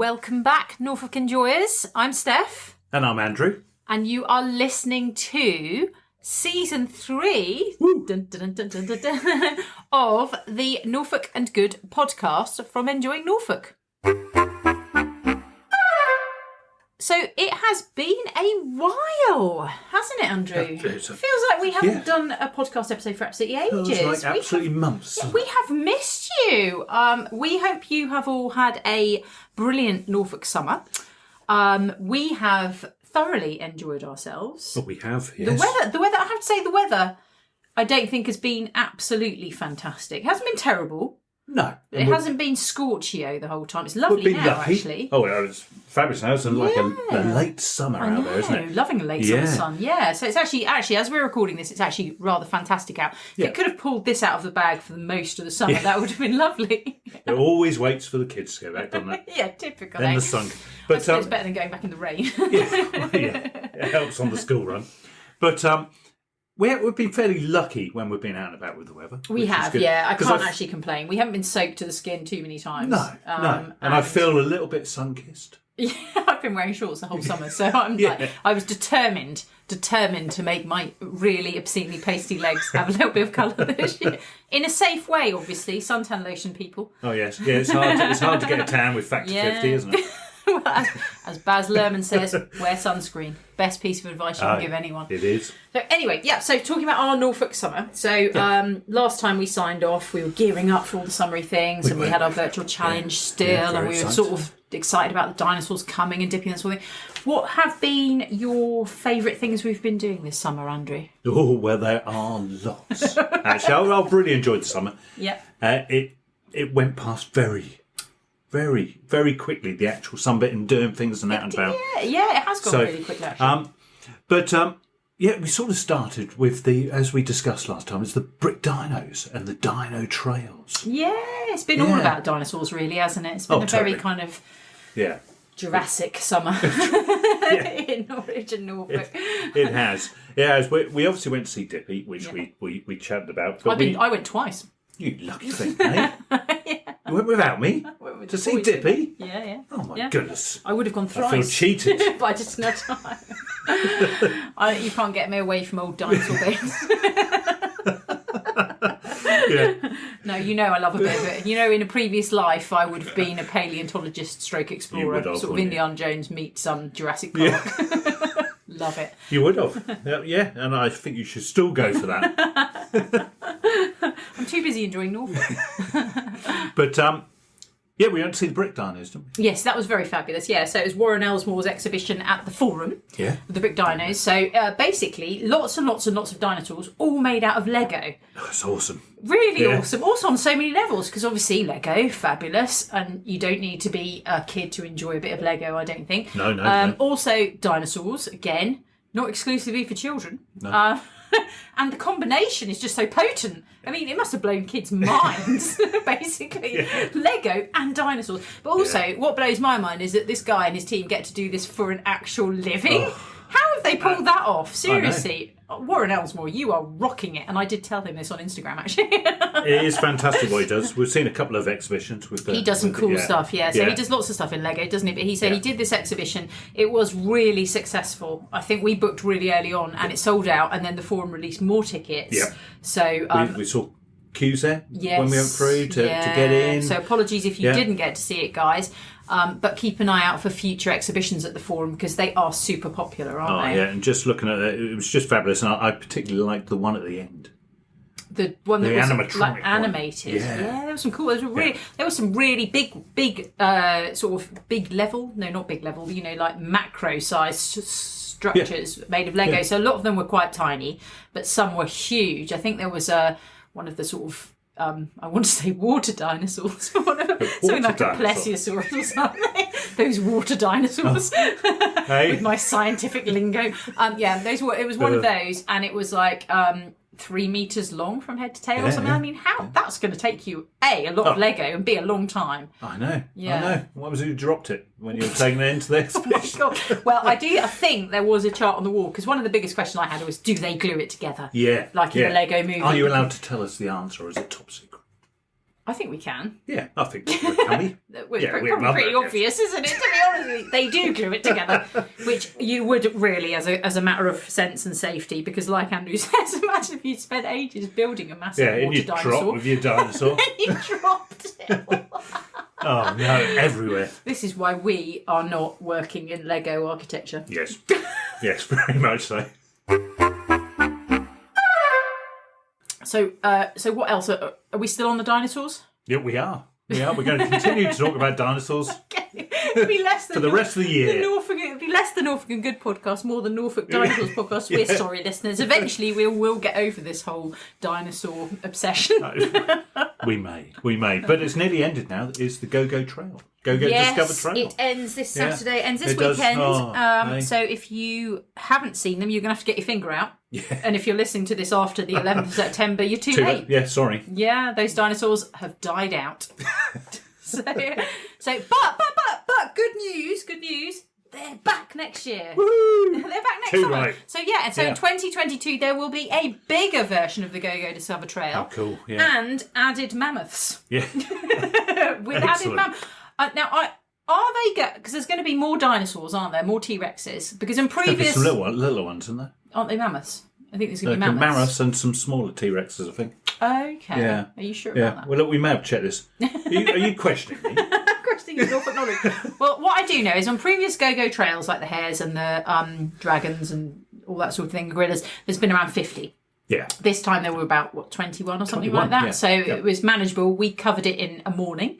Welcome back, Norfolk Enjoyers. I'm Steph. And I'm Andrew. And you are listening to Season 3 dun, dun, dun, dun, dun, dun, of the Norfolk and Good podcast from Enjoying Norfolk. So it has been a while, hasn't it, Andrew? It feels like we haven't done a podcast episode for absolutely ages. Feels like absolutely months. We have missed you. We hope you have all had a brilliant Norfolk summer. We have thoroughly enjoyed ourselves. But we have, yes. The weather, I have to say, the weather, I don't think has been absolutely fantastic. It hasn't been terrible. No. It hasn't been scorchio the whole time. It's lovely now, lucky. actually. Oh, it's fabulous now. It's like a late summer out there, isn't it? Loving a late summer sun. Yeah, so it's actually, as we're recording this, it's actually rather fantastic out. If it could have pulled this out of the bag for the most of the summer, that would have been lovely. It always waits for the kids to go back, doesn't it? Yeah, typical. Then the sun. But I suppose it's better than going back in the rain. It helps on the school run. But we've been fairly lucky when we've been out and about with the weather. We have, yeah. I can't actually complain. We haven't been soaked to the skin too many times. No. And I feel a little bit sun-kissed. Yeah, I've been wearing shorts the whole summer, so I'm I was determined to make my really obscenely pasty legs have a little bit of colour this year. In a safe way, obviously. Suntan lotion, people. Oh, yes. Yeah, it's hard to get a tan with Factor 50, isn't it? Well, as Baz Luhrmann says, wear sunscreen. Best piece of advice you can give anyone. It is. So anyway, so talking about our Norfolk summer. So last time we signed off, we were gearing up for all the summery things, and we had our virtual challenge still, and we were sort of excited about the dinosaurs coming and dipping and sort of thing. What have been your favourite things we've been doing this summer, Andrew? Oh, well, there are lots. Actually, I've really enjoyed the summer. Yeah. It went past very, very quickly, the actual sunbit and doing things and out and about. Yeah, it has gone really quickly, actually. We sort of started with as we discussed last time, it's the brick dinos and the dino trails. Yeah, it's been all about dinosaurs, really, hasn't it? It's been very kind of Jurassic summer in Norwich and Norfolk. It has. Yeah, we obviously went to see Dippy, which we chatted about. But I went twice. You lucky thing, mate. You went without me to see Dippy? Yeah. Oh, my goodness. I would have gone thrice. I feel cheated. But I just no time. You can't get me away from old dinosaur babes. No, I love a bit of it. In a previous life, I would have been a paleontologist stroke explorer. Sort of Indiana Jones meets Jurassic Park. Love it. You would have. Yeah, and I think you should still go for that. I'm too busy enjoying Norfolk. But, we went to see the brick dinos, didn't we? Yes, that was very fabulous. Yeah, so it was Warren Elsmore's exhibition at the Forum. Yeah. With the brick dinos. So basically, lots and lots and lots of dinosaurs, all made out of Lego. That's awesome. Really awesome. Also on so many levels, because obviously Lego, fabulous, and you don't need to be a kid to enjoy a bit of Lego, I don't think. No. Also, dinosaurs, again, not exclusively for children. No. And the combination is just so potent. I mean, it must have blown kids' minds, basically. Lego and dinosaurs. But also, what blows my mind is that this guy and his team get to do this for an actual living. How have they pulled that off? Seriously. Warren Elsmore, you are rocking it. And I did tell him this on Instagram, actually. It is fantastic what he does. We've seen a couple of exhibitions with he does some cool stuff, So he does lots of stuff in Lego, doesn't he? But he said he did this exhibition. It was really successful. I think we booked really early on and it sold out. And then the Forum released more tickets. Yeah. So we saw queues there when we went through to get in. So apologies if you didn't get to see it, guys. But keep an eye out for future exhibitions at the Forum because they are super popular, aren't they? Yeah, and just looking at it was just fabulous. And I particularly liked the one at the end. The one that was like animated. Yeah, there was some cool. There was some really big sort of big level. No, not big level. Like macro sized structures made of Lego. So a lot of them were quite tiny, but some were huge. I think there was one of the sort of I want to say water dinosaurs. Something like a plesiosaurus or something. Those water dinosaurs. With my scientific lingo. It was one of those, and it was like 3 meters long from head to tail or something. I mean, that's going to take you a lot of Lego and be a long time. I know. What was it who dropped it when you were taking it into the exhibition? Oh my God. Well, I think there was a chart on the wall because one of the biggest questions I had was, do they glue it together? Yeah. Like in the Lego movie. Are you allowed to tell us the answer or is it top secret? I think we can. Yeah, I think can we? It's Yeah, probably we love pretty it, obvious, isn't it? To be honest with you, they do glue it together, which you would really, as a matter of sense and safety, because like Andrew says, imagine if you spent ages building a massive Yeah, and water you dinosaur. drop with your dinosaur. You dropped it. Oh no, everywhere. This is why we are not working in Lego architecture. Yes, yes, very much so. So what else? Are we still on the dinosaurs? Yeah, we are. We're going to continue to talk about dinosaurs It'd be less than for the rest of the year. It'd be less than Norfolk and Good podcast, more than Norfolk Dinosaurs podcast. We're sorry, listeners. Eventually, we'll get over this whole dinosaur obsession. We may. But it's nearly ended now. It's the Go-Go Trail. Go-Go Discover Trail. It ends this Yeah. Saturday, ends this It does. weekend. Oh, hey. So if you haven't seen them, you're going to have to get your finger out. Yeah. And if you're listeing to this after the 11th of September, you're too late. Yeah, sorry. Yeah, those dinosaurs have died out. so, but good news. They're back next year. Woo! They're back next Too summer. right. So in 2022 there will be a bigger version of the Go-Go Discover Trail. Oh, cool. Yeah. And added mammoths. Yeah. With added Excellent. mammoths. Are they because there's going to be more dinosaurs, aren't there? More T-Rexes. Because in There'll be previous some little ones, isn't there? aren't they mammoths? I think there's going to Like be mammoths. mammoths and some smaller T-Rexes, I think. Okay. Yeah. Are you sure Yeah. about that? Well, look, we may have checked this. Are you questioning me? Questioning your Norfolk knowledge. Well, what I do know is on previous Go-Go trails, like the hares and the dragons and all that sort of thing, gorillas, there's been around 50. Yeah. This time there were about 21 or something 21, like that. yeah. So it was manageable. We covered it in a morning,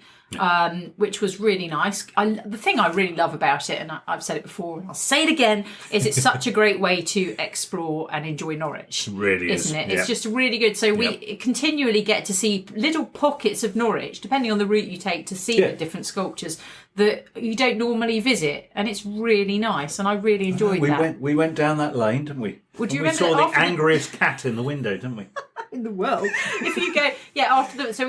which was really nice. The thing I really love about it, and I've said it before and I'll say it again, is it's such a great way to explore and enjoy Norwich. It really is. Isn't it? Yeah. It's just really good. So we continually get to see little pockets of Norwich, depending on the route you take, to see the different sculptures that you don't normally visit, and it's really nice. And I really enjoyed that. We went down that lane, didn't we? Would you we remember saw that the after the- angriest cat in the window, didn't we? In the world. If you go, so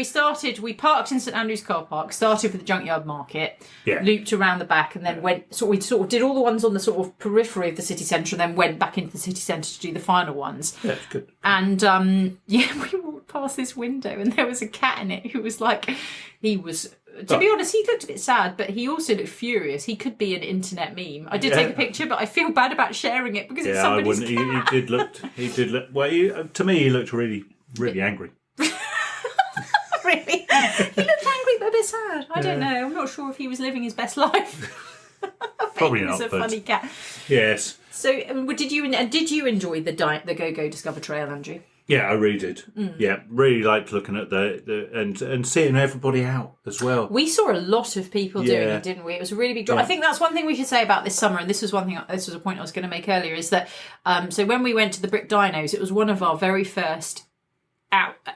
we parked in St Andrew's car park, started with the junkyard market, looped around the back, and then we sort of did all the ones on the sort of periphery of the city centre, and then went back into the city centre to do the final ones. Yeah, it's good. And we walked past this window, and there was a cat in it who was like, to be honest, he looked a bit sad, but he also looked furious. He could be an internet meme. I did take a picture, but I feel bad about sharing it because it's somebody's cat. He did look. Well, to me, he looked really angry. Really? He looked angry but a bit sad. I don't know. I'm not sure if he was living his best life. Probably he was not. a funny cat. Yes. So, did you enjoy the Go-Go Discover Trail, Andrew? Yeah, I really did. Yeah, really liked looking at and seeing everybody out as well. We saw a lot of people doing it, didn't we? It was a really big draw. I think that's one thing we should say about this summer, and this was a point I was going to make earlier, is that so when we went to the Brick Dinos, it was one of our very first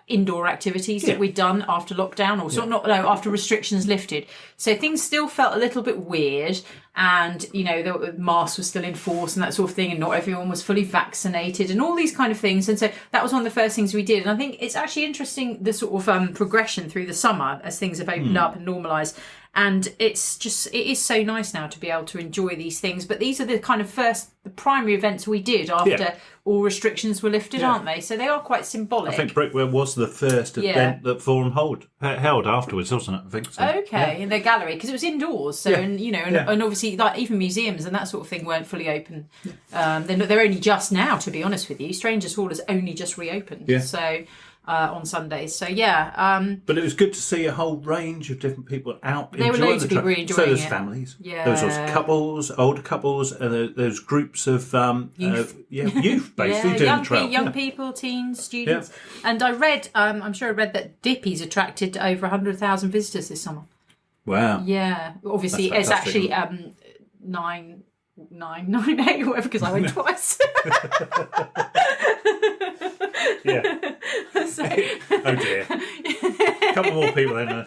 indoor activities that we'd done after lockdown, or after restrictions lifted. So things still felt a little bit weird, and the masks were still in force and that sort of thing, and not everyone was fully vaccinated and all these kind of things. And so that was one of the first things we did. And I think it's actually interesting, the sort of progression through the summer as things have opened up and normalised. And it is so nice now to be able to enjoy these things. But these are the kind of the primary events we did after all restrictions were lifted, aren't they? So they are quite symbolic. I think Brickware was the first event that Forum held afterwar's, wasn't it? I think so. Okay, in their gallery, because it was indoors. So, and obviously, like even museums and that sort of thing weren't fully open. They're only just now, to be honest with you. Strangers Hall has only just reopened. Yeah. So. On Sundays, so but it was good to see a whole range of different people out. They were known to be really enjoying so there's it. Families, there was couples, older couples, and there's groups of youth basically doing the trail. Young people, teens, students. And I read, I'm sure I read that Dippy's attracted over 100,000 visitors this summer. Wow. Yeah, obviously it's actually 998 or whatever, because I went twice. So, oh dear. A couple more people in.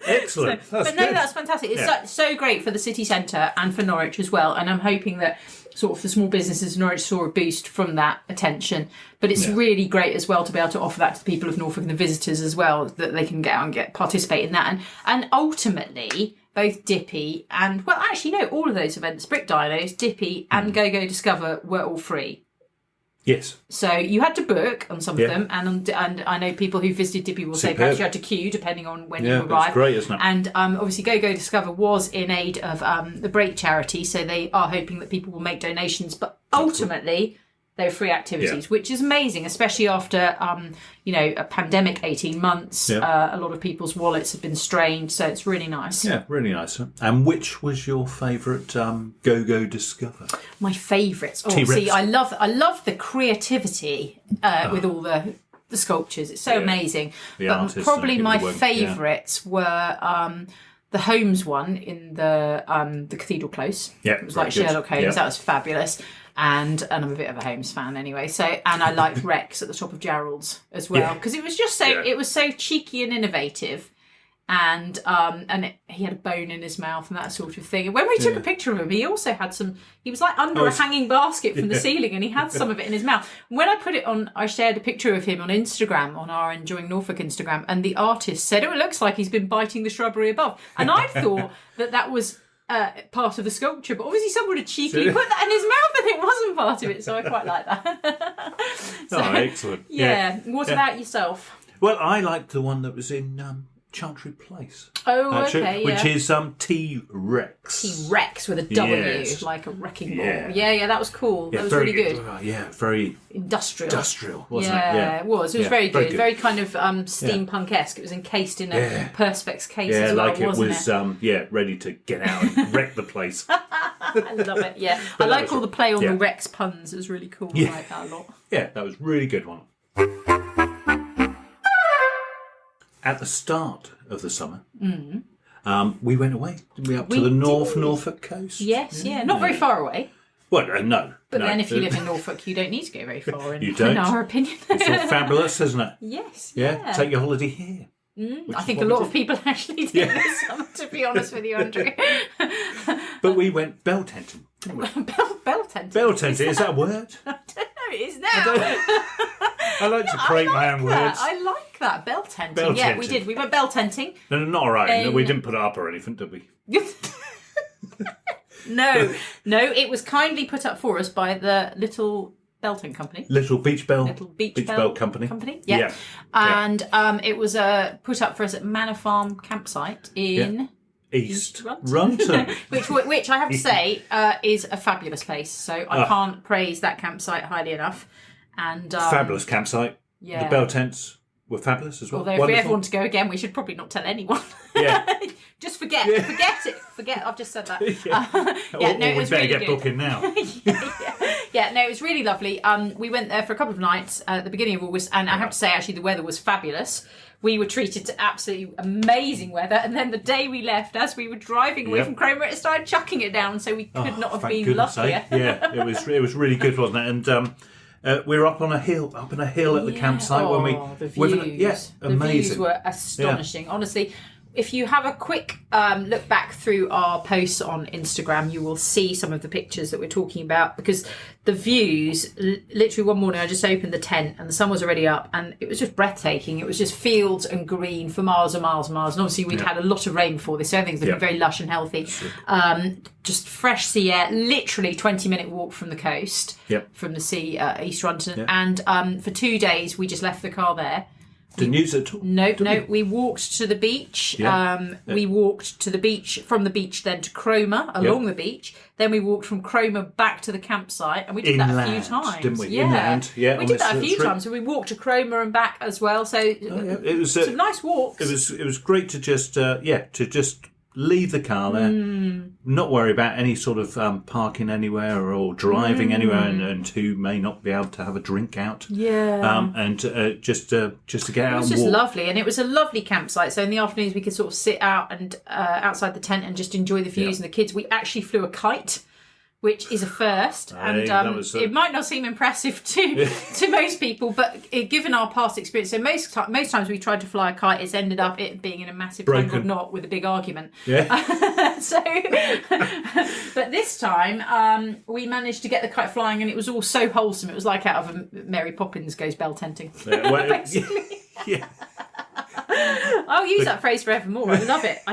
Excellent. That's fantastic. It's so great for the city centre and for Norwich as well. And I'm hoping that sort of the small businesses in Norwich saw a boost from that attention. But it's really great as well to be able to offer that to the people of Norfolk and the visitors as well, that they can get out and participate in that. And ultimately, both Dippy and, all of those events, Brick Dinos, Dippy and Go-Go Discover were all free. Yes. So you had to book on some of them, and I know people who visited Dippy will say perhaps you had to queue depending on when you arrived. That's great, isn't it? And obviously Go Go Discover was in aid of the Break charity, so they are hoping that people will make donations, but ultimately they're free activities, which is amazing, especially after a pandemic, 18 months. A lot of people's wallets have been strained, so it's really nice. Yeah, really nice. And which was your favourite Go Go Discover? My favourites. Oh, T-Rex. see, I love the creativity with all the sculptures. It's so amazing. But probably my favourites were the Holmes one in the Cathedral Close. Yeah, it was like Sherlock Holmes. Yeah. That was fabulous. And I'm a bit of a Holmes fan anyway. So, and I liked Rex at the top of Gerald's as well, because it was just so it was so cheeky and innovative, and he had a bone in his mouth and that sort of thing. And when we took a picture of him, he also had some. He was like under a hanging basket from the ceiling, and he had some of it in his mouth. When I put it on, I shared a picture of him on Instagram, on our Enjoying Norfolk Instagram, and the artist said, "Oh, it looks like he's been biting the shrubbery above," and I thought that was. Part of the sculpture, but obviously someone had cheekily put that in his mouth and it wasn't part of it, so I quite like that. Excellent. Yeah. What about yourself? Well, I liked the one that was in Chantry Place. Oh, okay, which is T-Rex. T-Rex with a W, like a wrecking ball. Yeah, that was cool. That was really good. Very industrial, wasn't it? Yeah, it was. It was very good. Very kind of steampunk-esque. It was encased in a perspex case as well, wasn't it? Ready to get out and wreck the place. I love it, yeah. I like all the play on the Rex puns. It was really cool. I like that a lot. Yeah, that was a really good one. At the start of the summer, we went away. We up to the Norfolk coast. Yes, not very far away. Well, no. But then if you live in Norfolk, you don't need to go very far, in our opinion. It's all fabulous, isn't it? Yes, yeah. Take your holiday here. I think a lot of people actually did this summer, to be honest with you, Andrew. But we went bell tenting. Bell tenting? Bell tenting, is that a word? I don't know, it is now. I like to create my own words. I like that, bell tenting. We did. We went bell tenting. No, not right. We didn't put it up or anything, did we? No, it was kindly put up for us by the Little Belting Company. Little Beach Bell Company. Yeah. And it was put up for us at Manor Farm campsite in East Runton. which I have to say is a fabulous place. So I can't praise that campsite highly enough. And fabulous campsite. Yeah. The bell tents were fabulous as well. Although if we ever want to go again, we should probably not tell anyone. Yeah. Just forget it. Forget. I've just said that. It was really get booking now. No, it was really lovely. We went there for a couple of nights at the beginning of August, and I have to say, actually, the weather was fabulous. We were treated to absolutely amazing weather, and then the day we left, as we were driving away from Cromer, it started chucking it down, so we could not have been luckier. Yeah, it was really good, wasn't it? And we were up on a hill at the campsite when we. The views. Amazing. The views were astonishing. Honestly, if you have a quick look back through our posts on Instagram, you will see some of the pictures that we're talking about, because the views, literally one morning I just opened the tent and the sun was already up and it was just breathtaking. It was just fields and green for miles and miles and miles. And obviously we'd had a lot of rain before this, so everything's looking very lush and healthy. Just fresh sea air, literally 20-minute walk from the coast, from the sea, East Runton. And for 2 days we just left the car there. Didn't use it at all? No. We walked to the beach. We walked to the beach, from the beach then to Cromer, along the beach. Then we walked from Cromer back to the campsite, and we did that a few times. Didn't we? Yeah. Inland. Yeah, we did that a few times. So we walked to Cromer and back as well. So it was some nice walks. It was great to just leave the car there, not worry about any sort of parking anywhere or driving anywhere, and who may not be able to have a drink out. And just to get out and walk. It was just lovely, and it was a lovely campsite. So in the afternoons we could sort of sit out and outside the tent and just enjoy the views and the kids. We actually flew a kite, which is a first, and it might not seem impressive to most people, but given our past experience, so most times we tried to fly a kite, it's ended up it being in a massive tangled knot with a big argument. But this time we managed to get the kite flying, and it was all so wholesome. It was like out of a Mary Poppins Goes Bell Tenting. Basically. I'll use that phrase forevermore. I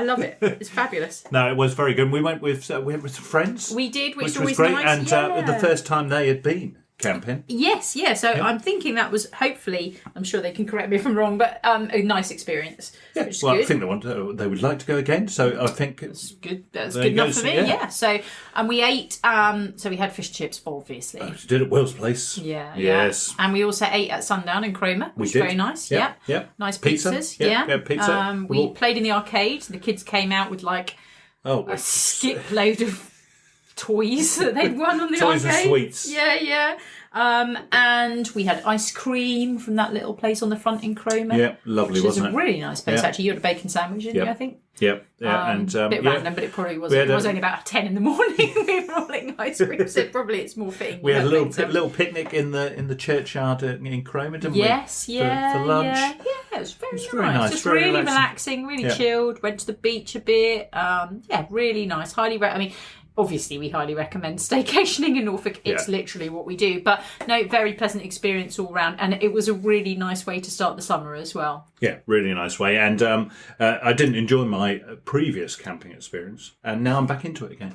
love it. It's fabulous. No, it was very good. We went with some friends. We did, which was great. Nice. And the first time they had been camping. Yes, yeah. So I'm thinking that was hopefully, I'm sure they can correct me if I'm wrong, but a nice experience. Yeah. Which is Well, good. I think they would like to go again. So I think It's good. That's there good you go. enough for So, me. yeah. Yeah. So and we ate. So we had fish and chips, obviously. she did at Will's place. Yeah. Yes. Yeah. And we also ate at Sundown in Cromer, which was did. very nice. Yeah, Yeah. yeah. Nice Pizza. pizzas. Yeah, Yeah. yeah, pizza. We played in the arcade. The kids came out with like a skip load of toys that they'd won on the toys arcade. and sweets. Yeah, yeah. And we had ice cream from that little place on the front in Cromer. Yeah, lovely, which wasn't is it? a really nice place. Yeah. Actually, you had a bacon sandwich, didn't you, I think? Yep. Yeah. And A bit random, but it probably wasn't. It was only about 10 in the morning. We were all eating ice cream, so probably it's more fitting. We had a little picnic in the churchyard in Cromer, didn't we? Yes, yeah. For lunch. Yeah, it was very very nice, Just very really relaxing. really chilled. Went to the beach a bit. Yeah, really nice. I mean, obviously, we highly recommend staycationing in Norfolk. It's literally what we do. But no, very pleasant experience all round. And it was a really nice way to start the summer as well. Yeah, really nice way. And I didn't enjoy my previous camping experience. And now I'm back into it again.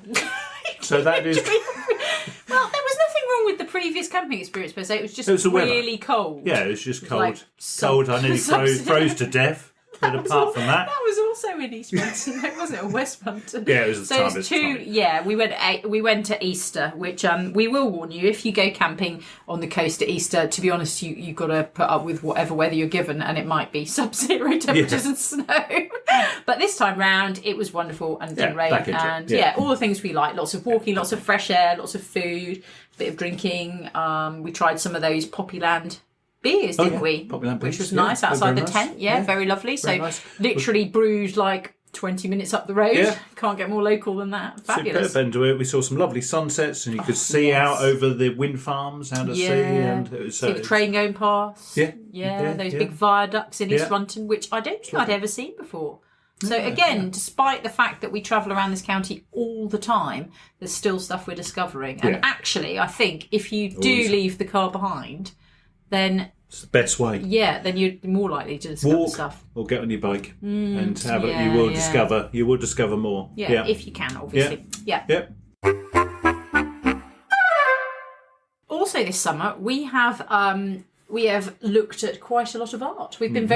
So that is... Well, there was nothing wrong with the previous camping experience per se. It was just really cold. Yeah, it was just cold. Like cold. I nearly froze to death. But apart from that... That was also in East Bunton, wasn't it? Or West Bunton? Yeah, it was the time. So there's two... Yeah, we went to Easter, which we will warn you, if you go camping on the coast at Easter, to be honest, you've got to put up with whatever weather you're given, and it might be sub-zero temperatures and snow. But this time round, it was wonderful and didn't rain. And all the things we like. Lots of walking, lots of fresh air, lots of food, a bit of drinking. We tried some of those Poppyland beers, didn't we? Which was nice outside the tent. Yeah, very lovely. So literally brewed like 20 minutes up the road. Yeah. Can't get more local than that. Fabulous. Superb. And we saw some lovely sunsets, and you could see out over the wind farms out at sea. And it was, see the train going past. Yeah. Those big viaducts in East London, which I don't think I'd ever seen before. So again, despite the fact that we travel around this county all the time, there's still stuff we're discovering. And actually, I think if you do leave the car behind, then it's the best way. Yeah, then you're more likely to discover stuff. Or get on your bike and have it. You will discover. You will discover more. Yeah, if you can, obviously. Yeah. Yep. Also, this summer we have looked at quite a lot of art. We've been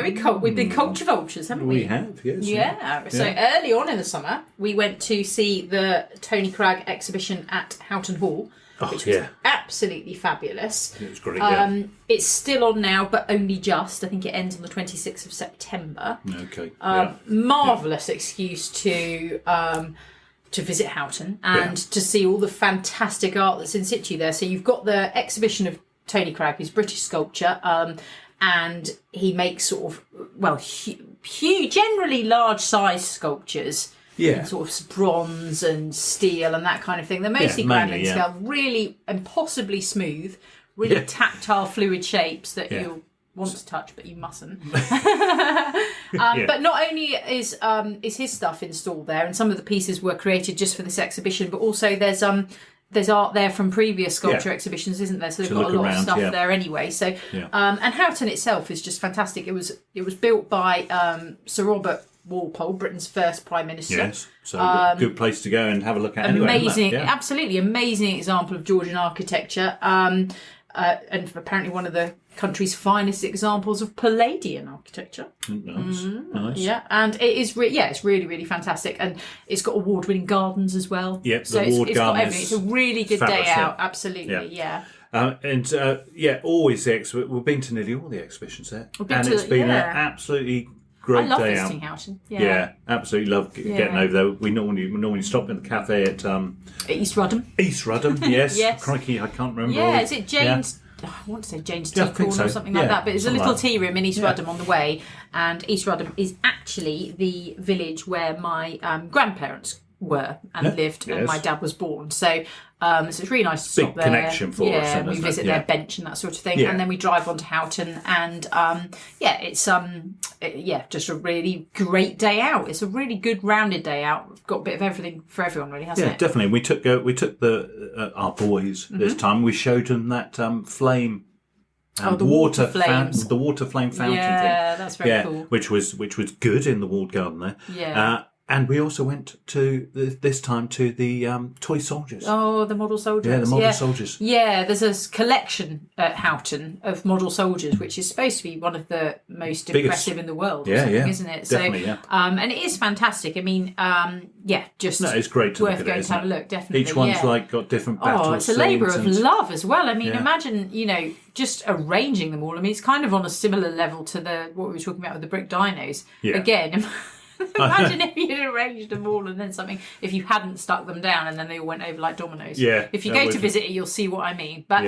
we've been culture vultures, haven't we? We have, yes. Yeah. So early on in the summer, we went to see the Tony Cragg exhibition at Houghton Hall. Which was absolutely fabulous. It was great, It's still on now, but only just. I think it ends on the 26th of September. Okay. Marvellous excuse to visit Houghton and to see all the fantastic art that's in situ there. So you've got the exhibition of Tony Cragg, who's British sculpture, and he makes sort of, huge, generally large-sized sculptures. Yeah. Sort of bronze and steel and that kind of thing. They're mostly granite scale, really impossibly smooth, really tactile, fluid shapes that you'll want to touch, but you mustn't. But not only is his stuff installed there, and some of the pieces were created just for this exhibition, but also there's art there from previous sculpture exhibitions, isn't there? So they've got a lot of stuff there anyway. So and Houghton itself is just fantastic. It was built by Sir Robert Walpole, Britain's first Prime Minister. Yes, so good place to go and have a look at. Amazing, absolutely amazing example of Georgian architecture, and apparently one of the country's finest examples of Palladian architecture. Nice. Yeah, and it is it's really, really fantastic, and it's got award-winning gardens as well. Yep, so the it's got everything. It's a really good day out. Absolutely, always we've been to nearly all the exhibitions there, it's been an absolutely great I love day visiting out. Houghton. Yeah, absolutely love getting over there. We normally stop in the cafe at East Rudham. East Rudham, yes. Yes. Crikey, I can't remember. Yeah, is it James? I want to say James Tea Corner or something like that, but there's a little tea room in East Rudham on the way, and East Rudham is actually the village where my grandparents were and lived, and my dad was born. So it's really nice to stop there. Big connection for us. Yeah, we visit their bench and that sort of thing, and then we drive on to Houghton, and it's just a really great day out. It's a really good rounded day out. We've got a bit of everything for everyone, really, hasn't it? Yeah, definitely. We took the our boys this time. We showed them that flame. The water flames. The water flame fountain thing. Yeah, that's very cool. Which was good in the walled garden there. Yeah. And we also went to this time to the toy soldiers. Oh, the model soldiers. Yeah, the model soldiers. Yeah, there's a collection at Houghton of model soldiers, which is supposed to be one of the most impressive in the world, isn't it? Definitely, so, and it is fantastic. I mean, just it's great to worth look at going it, to have a look. Definitely, each one's got different battles. Oh, it's a labour of love as well. I mean, imagine just arranging them all. I mean, it's kind of on a similar level to what we were talking about with the brick dinos. Yeah. Again. Imagine if you'd arranged them all and then if you hadn't stuck them down and then they all went over like dominoes. Yeah. If you go to visit it, you'll see what I mean. But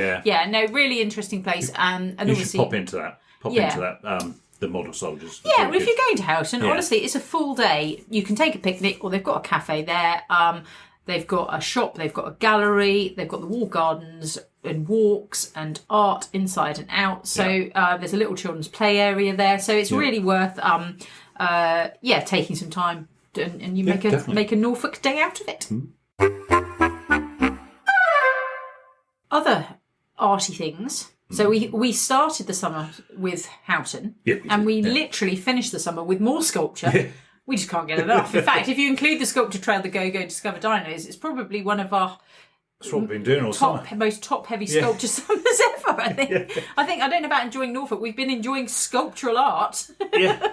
really interesting place. And you obviously, should pop into that. The model soldiers. Yeah, well, if you're going to Houghton, honestly, it's a full day. You can take a picnic, or they've got a cafe there. They've got a shop, they've got a gallery, they've got the wall gardens and walks and art inside and out. So there's a little children's play area there. So it's really worth taking some time and you make a Norfolk day out of it. Other arty things. So we started the summer with Houghton, and we literally finished the summer with more sculpture. Yeah. We just can't get enough. In fact, if you include the sculpture trail, the Go Discover Dinos, it's probably one of our That's what we've been doing all summer. Most top-heavy sculpture summers ever, I think. I don't know about enjoying Norfolk. We've been enjoying sculptural art.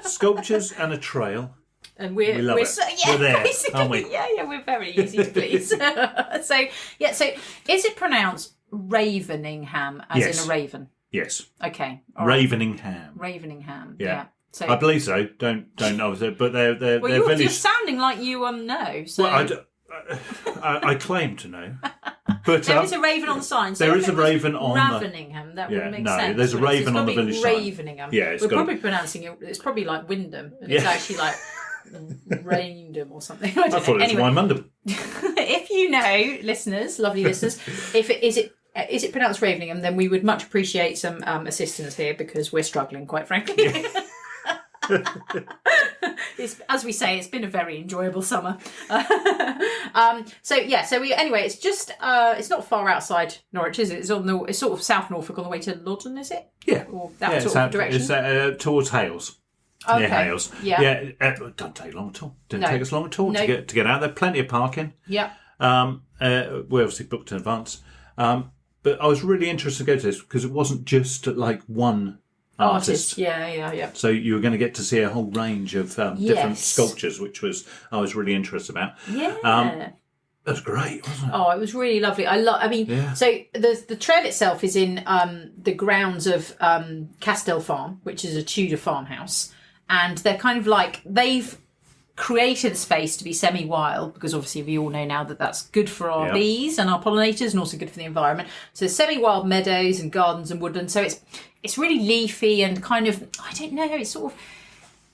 Sculptures and a trail. And we love it. We're there, basically, aren't we? Yeah, we're very easy to please. So is it pronounced Raveningham as in a raven? Yes. Okay. Raveningham. Yeah. So, I believe so. Don't know, but they're village. You're sounding like you know. So. Well, I claim to know. But there is a raven on the sign. So there is a raven on Raveningham. That would make sense. There's a raven on the village sign. Raveningham. Yeah, we're probably pronouncing it. It's probably like Wyndham, and it's actually like Raindham or something. I thought it was Wymondham. If you know, listeners, lovely listeners, is it pronounced Raveningham, then we would much appreciate some assistance here because we're struggling, quite frankly. Yeah. As we say, it's been a very enjoyable summer. It's just it's not far outside Norwich, is it? It's sort of South Norfolk on the way to Loddon, is it? Yeah, or that sort of direction. It's towards Hales. Okay. Near Hales. Yeah. It doesn't take long at all. Didn't take us long at all to get out there. Plenty of parking. Yeah. We obviously booked in advance. But I was really interested to go to this because it wasn't just like one artist. Yeah. So you were going to get to see a whole range of different sculptures, which I was really interested about. Yeah. That was great, wasn't it? Oh, it was really lovely. So the trail itself is in the grounds of Castell Farm, which is a Tudor farmhouse. And they're kind of like, they've created a space to be semi-wild, because obviously we all know now that that's good for our bees and our pollinators and also good for the environment. So semi-wild meadows and gardens and woodland. So it's really leafy and kind of, I don't know, it's sort of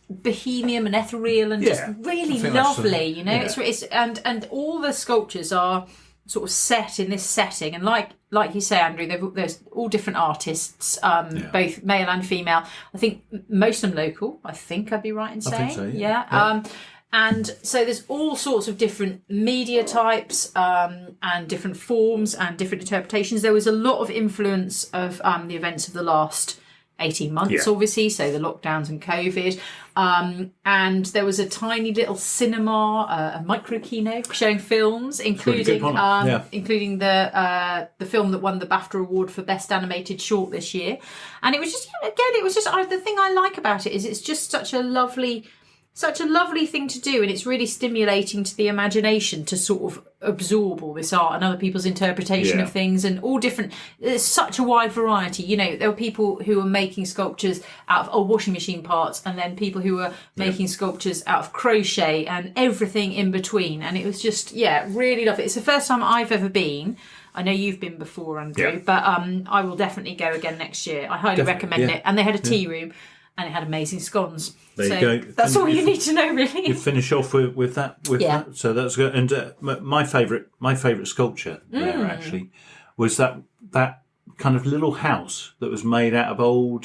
bohemian and ethereal and just really lovely, you know. It's and all the sculptures are sort of set in this setting, and like you say, Andrew, there's all different artists, both male and female. I think most of them local. I think I'd be right in saying, I think so, yeah. And so there's all sorts of different media types and different forms and different interpretations. There was a lot of influence of the events of the last 18 months, obviously, so the lockdowns and COVID. And there was a tiny little cinema, a micro kino showing films, including including the film that won the BAFTA award for Best Animated Short this year. And it was just, the thing I like about it is it's just such a lovely thing to do, and it's really stimulating to the imagination to sort of absorb all this art and other people's interpretation of things, and all different. There's such a wide variety. You know, there were people who were making sculptures out of old washing machine parts, and then people who were making sculptures out of crochet and everything in between. And it was just, really lovely. It's the first time I've ever been. I know you've been before, Andrew, but I will definitely go again next year. I highly recommend it. And they had a tea room. And it had amazing scones. There you go. That's all you need to know, really. You finish off with that. That. So that's good. And my favourite sculpture there actually was that kind of little house that was made out of old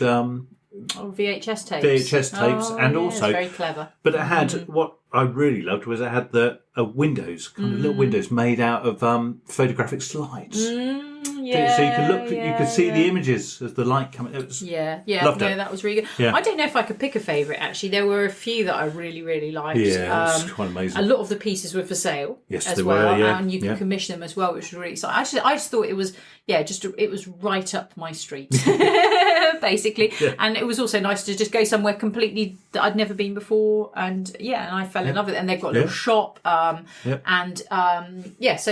VHS tapes. VHS tapes, and yeah, also it's very clever. But it had what I really loved was it had the windows, kind of little windows made out of photographic slides. Yeah, so you could look, you could see the images as the light coming. It was loved it. That was really good. Yeah. I don't know if I could pick a favourite. Actually, there were a few that I really, really liked. Yeah, it was quite amazing. A lot of the pieces were for sale. Yes, as they well, were. Yeah, and you could commission them as well, which was really exciting. I just thought it was it was right up my street, basically. Yeah. And it was also nice to just go somewhere completely that I'd never been before, and I fell in love with it. And they've got a little shop, so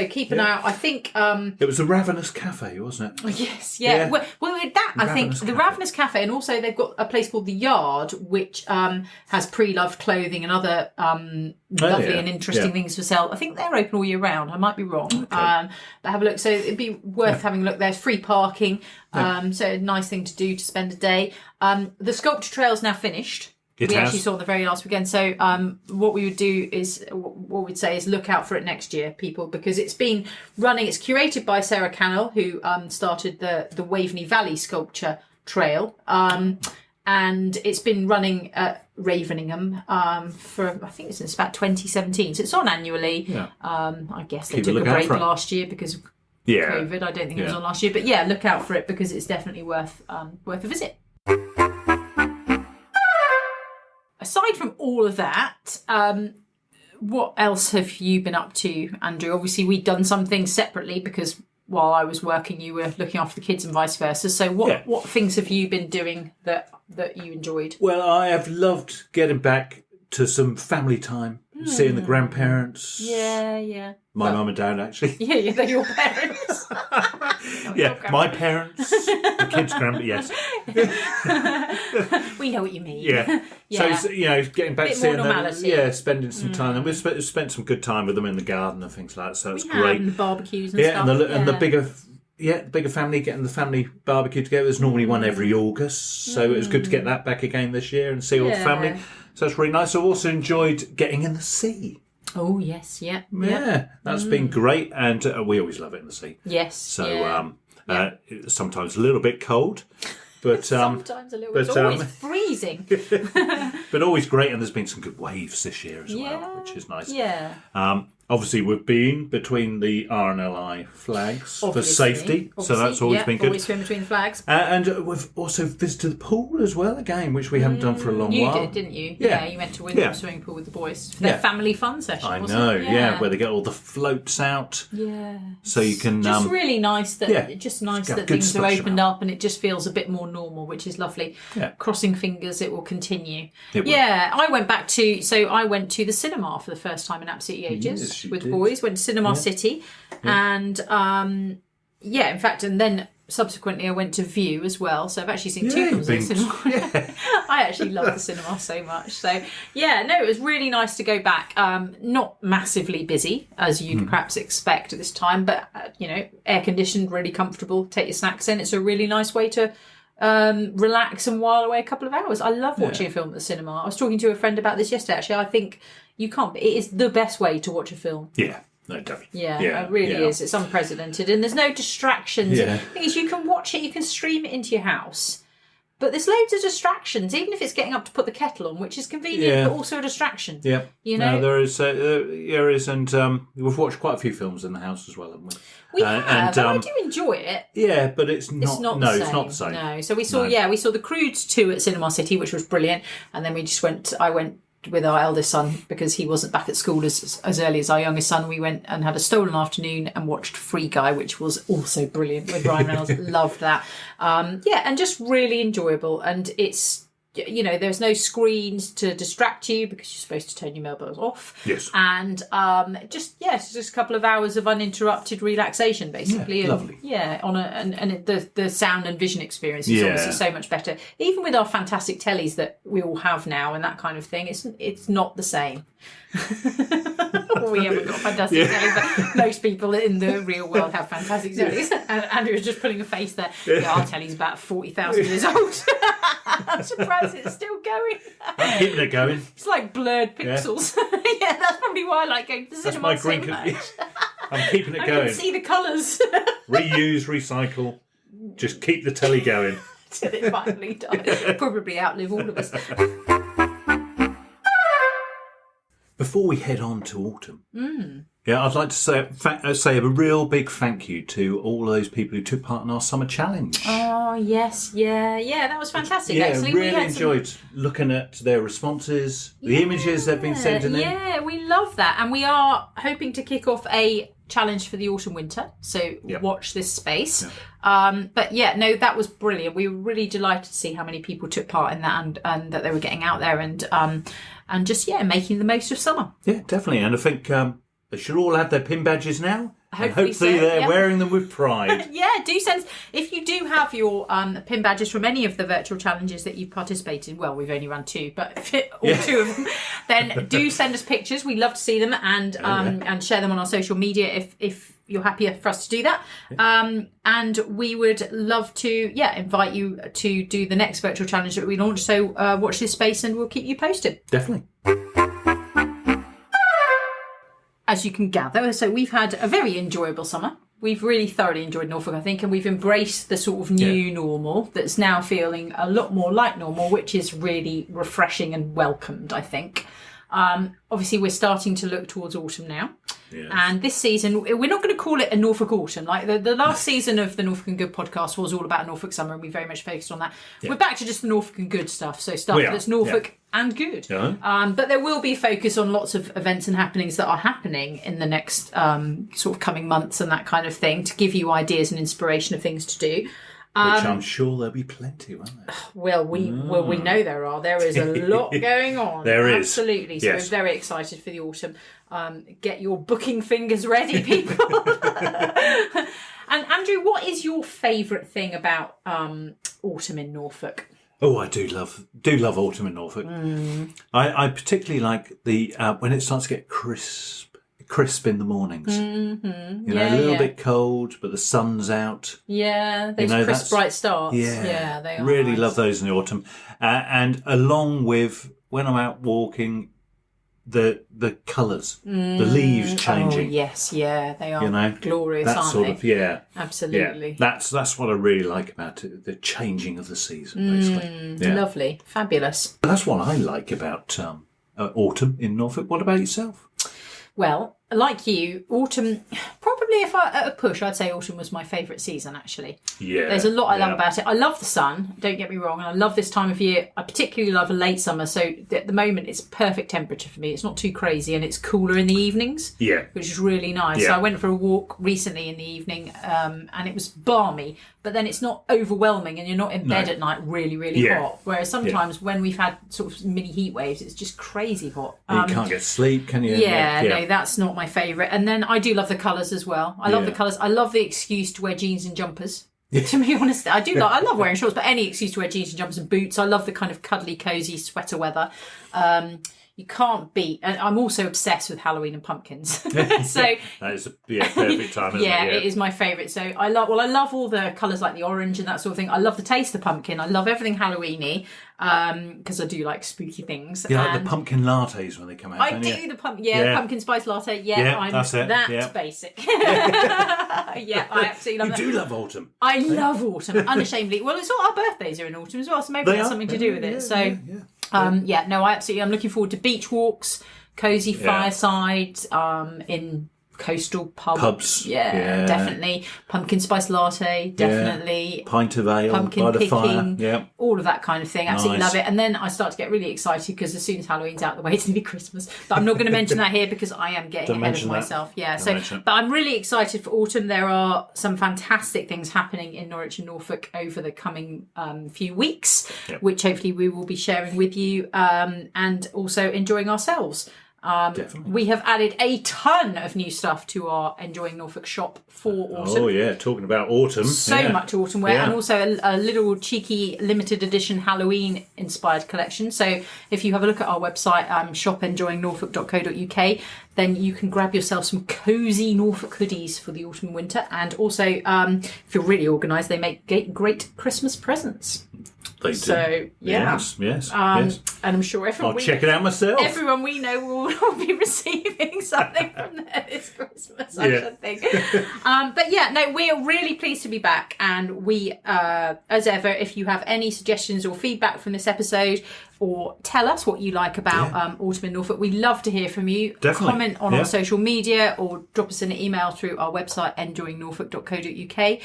keep an eye out. I think it was the Ravenous Cafe, wasn't it? Yes, yeah. Well, that I think the Ravenous Cafe, and also they've got a place called the Yard, which has pre-loved clothing and other lovely and interesting things for sale. I think they're open all year round. I might be wrong, but have a look. So it'd be worth having a look. There's free parking, so a nice thing to do to spend a day. The sculpture trail's now finished. We actually saw the very last weekend. So what we would do is, what we'd say is look out for it next year, people, because it's been running. It's curated by Sarah Cannell, who started the Waveney Valley Sculpture Trail. And it's been running at Raveningham for, I think, since about 2017. So it's on annually. Yeah. I guess they took a break last year because of COVID. I don't think it was on last year. But look out for it because it's definitely worth a visit. Aside from all of that, what else have you been up to, Andrew? Obviously, we'd done some things separately because while I was working, you were looking after the kids and vice versa. So what things have you been doing that you enjoyed? Well, I have loved getting back to some family time, seeing the grandparents. Yeah. My mum and dad, actually. Yeah, they're your parents. My parents, the kids' grandparents, We know what you mean. Yeah. So, getting back to seeing them, spending some time. And we've spent some good time with them in the garden and things like that, so it's great. And barbecues and stuff. And the bigger family, getting the family barbecue together. There's normally one every August, so it was good to get that back again this year and see all the family. So it's really nice. I've also enjoyed getting in the sea. Oh, yes, yeah. Yeah, that's been great, and we always love it in the sea. Yes. So it's sometimes a little bit cold, but sometimes a little bit. It's always freezing. But always great, and there's been some good waves this year as well, which is nice. Yeah. Obviously, we've been between the RNLI flags for safety, so that's always been good. Always swim between the flags. And we've also visited the pool as well, again, which we haven't done for a long while. You did, didn't you? Yeah, you went to Windham swimming pool with the boys for their family fun session. I know, where they get all the floats out. Yeah. So you can just really nice that that things are opened up and it just feels a bit more normal, which is lovely. Yeah. Crossing fingers, it will continue. I went to the cinema for the first time in absolutely ages. With boys, went to Cinema City, and in fact, and then subsequently I went to View as well. So I've actually seen two films in the cinema. I actually love the cinema so much. So it was really nice to go back. Not massively busy as you'd perhaps expect at this time, but air conditioned, really comfortable. Take your snacks in. It's a really nice way to relax and while away a couple of hours. I love watching a film at the cinema. I was talking to a friend about this yesterday. Actually, I think you can't. It is the best way to watch a film. Yeah, no, definitely. It really is. It's unprecedented, and there's no distractions. Yeah. The thing is, you can watch it, you can stream it into your house, but there's loads of distractions. Even if it's getting up to put the kettle on, which is convenient, but also a distraction. Yeah, No, there is, and we've watched quite a few films in the house as well, haven't we? We have, and I do enjoy it. Yeah, but it's not the same. It's not the same. No, so we saw The Croods 2 at Cinema City, which was brilliant, and then I went with our eldest son because he wasn't back at school as early as our youngest son. We went and had a stolen afternoon and watched Free Guy, which was also brilliant with Ryan Reynolds. Loved that. And just really enjoyable. And it's, there's no screens to distract you because you're supposed to turn your mobiles off. Yes. And it's just a couple of hours of uninterrupted relaxation, basically. Yeah, lovely. Yeah, and the sound and vision experience is obviously so much better. Even with our fantastic tellies that we all have now and that kind of thing, it's not the same. We haven't got fantastic tellies, but most people in the real world have fantastic tellies. And Andrew was just putting a face there. Our telly's about 40,000 years old. I'm surprised it's still going. I'm keeping it going. It's like blurred pixels. Yeah, that's probably why I like going to the cinema. That's my green. I'm keeping it going. I can see the colours. Reuse, recycle. Just keep the telly going. till it finally dies. Probably outlive all of us. Before we head on to autumn, yeah, I'd like to say a real big thank you to all those people who took part in our summer challenge. Oh yes, yeah, that was fantastic. Yeah, actually, really enjoyed looking at their responses, the images they've been sending in. Yeah, we love that, and we are hoping to kick off a challenge for the autumn winter. So watch this space. But yeah, no, that was brilliant. We were really delighted to see how many people took part in that, and that they were getting out there and just making the most of summer. Yeah, definitely. And I think they should all have their pin badges now. Hopefully They're wearing them with pride. Yeah, do send. If you do have your pin badges from any of the virtual challenges that you've participated in, well, we've only run 2, but all 2 of them, then do send us pictures. We love to see them and share them on our social media if you're happy for us to do that. And we would love to invite you to do the next virtual challenge that we launch. So watch this space and we'll keep you posted. Definitely. As you can gather, so we've had a very enjoyable summer. We've really thoroughly enjoyed Norfolk, I think, and we've embraced the sort of new normal that's now feeling a lot more like normal, which is really refreshing and welcomed, I think. Obviously, we're starting to look towards autumn now. Yes. And this season, we're not going to call it a Norfolk autumn. Like the last season of the Norfolk and Good podcast was all about Norfolk summer, and we very much focused on that. Yeah. We're back to just the Norfolk and Good stuff. So stuff that's Norfolk and good. But there will be a focus on lots of events and happenings that are happening in the next sort of coming months and that kind of thing to give you ideas and inspiration of things to do. Which I'm sure there'll be plenty, won't there? Well, we know there are. There is a lot going on. There is. Absolutely. So we're very excited for the autumn. Get your booking fingers ready, people. And Andrew, what is your favourite thing about autumn in Norfolk? Oh, I do love autumn in Norfolk. I particularly like the when it starts to get crisp in the mornings. Mm-hmm. A little bit cold, but the sun's out. Yeah, those crisp, bright starts. Yeah, they are really nice. love those in the autumn. And along with when I'm out walking, the colours, the leaves changing. Oh, yes, they are glorious, aren't they? Absolutely. Yeah. That's what I really like about it, the changing of the season, basically. Yeah. Lovely, fabulous. That's what I like about autumn in Norfolk. What about yourself? Well, like you, autumn, probably if I at a push, I'd say autumn was my favourite season, actually. Yeah. There's a lot I love about it. I love the sun, don't get me wrong, and I love this time of year. I particularly love a late summer, so at the moment it's perfect temperature for me. It's not too crazy and it's cooler in the evenings, which is really nice. Yeah. So I went for a walk recently in the evening and it was balmy, but then it's not overwhelming and you're not in bed at night really, really hot. Whereas sometimes when we've had sort of mini heat waves, it's just crazy hot. You can't get sleep, can you? No, that's not my favourite. And then I do love the colours as well. I love the colours. I love the excuse to wear jeans and jumpers. To be honest, I love wearing shorts, but any excuse to wear jeans and jumpers and boots. I love the kind of cuddly, cosy sweater weather. You can't beat, and I'm also obsessed with Halloween and pumpkins. So that is a perfect time. Isn't it? It is my favourite. So I love all the colours like the orange and that sort of thing. I love the taste of pumpkin. I love everything Halloweeny because I do like spooky things. You like the pumpkin lattes when they come out. I do the pumpkin spice latte. That's it. That's basic. I absolutely love that. You do love autumn. I love autumn unashamedly. Well, it's all our birthdays are in autumn as well, so maybe that's something to do with it. I'm looking forward to beach walks, cosy firesides, in coastal pubs. Definitely. Pumpkin spice latte, definitely. Pint of ale pumpkin by the picking, fire. All of that kind of thing. Absolutely love it. And then I start to get really excited because as soon as Halloween's out of the way, it's nearly Christmas. But I'm not going to mention that here because I am getting ahead of myself. But I'm really excited for autumn. There are some fantastic things happening in Norwich and Norfolk over the coming few weeks, which hopefully we will be sharing with you and also enjoying ourselves. We have added a ton of new stuff to our Enjoying Norfolk shop for autumn. Oh yeah, talking about autumn. So much autumn wear and also a little cheeky limited edition Halloween inspired collection. So if you have a look at our website, shopenjoyingnorfolk.co.uk, then you can grab yourself some cosy Norfolk hoodies for the autumn and winter. And also, if you're really organised, they make great Christmas presents. They do. So, yeah. Yes. And I'm sure I'll check it out myself. Everyone we know will be receiving something from there this Christmas, I should think. But yeah, no, we are really pleased to be back. And we, as ever, if you have any suggestions or feedback from this episode, or tell us what you like about Autumn in Norfolk, we love to hear from you. Definitely. Comment on our social media or drop us an email through our website, enjoyingnorfolk.co.uk.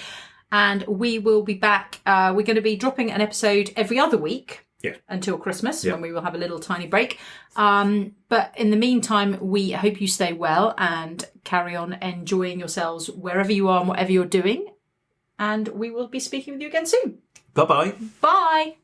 And we will be back. We're going to be dropping an episode every other week until Christmas, when we will have a little tiny break. But in the meantime, we hope you stay well and carry on enjoying yourselves wherever you are and whatever you're doing. And we will be speaking with you again soon. Bye-bye. Bye.